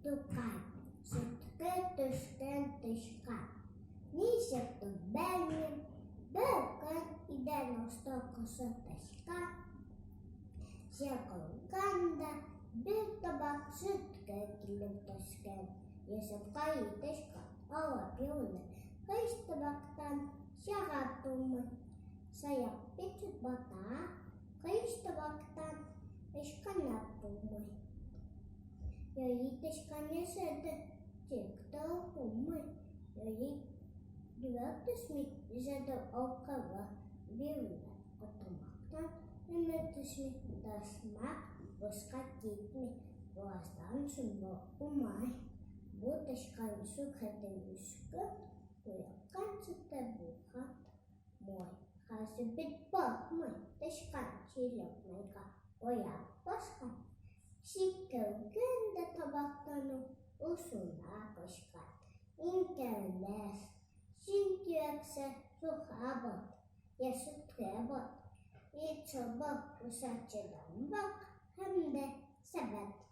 tukai, sytken tyskan. Niisetty bängen, bökan idän ostoko söteskan. Sielkoon kanda, byttävät sytköökin tösken. Ja se kaiteskan alapiulle. Kaistavaktan siarattumme. Saja pitsit vataa. Kaistavaktan eskan näppumme. Ja iteskan jäsentä tsektaa pumme. Ja juotus mittiseltä okkava viulla kotomaktan. Ja möttösmi taas koska kitmi vastaan sun omai. Vuoteskan sukheten yskö, kun katsotte buhat. Moi, kasvit moi, teskan silloin pojat paskan. Sikkö on köntä tavahtanut usunaa koskaan. Inkään läs, syntyäksä suhavot ja sutkevot. Itse on vokku satselan vok, hände sävät.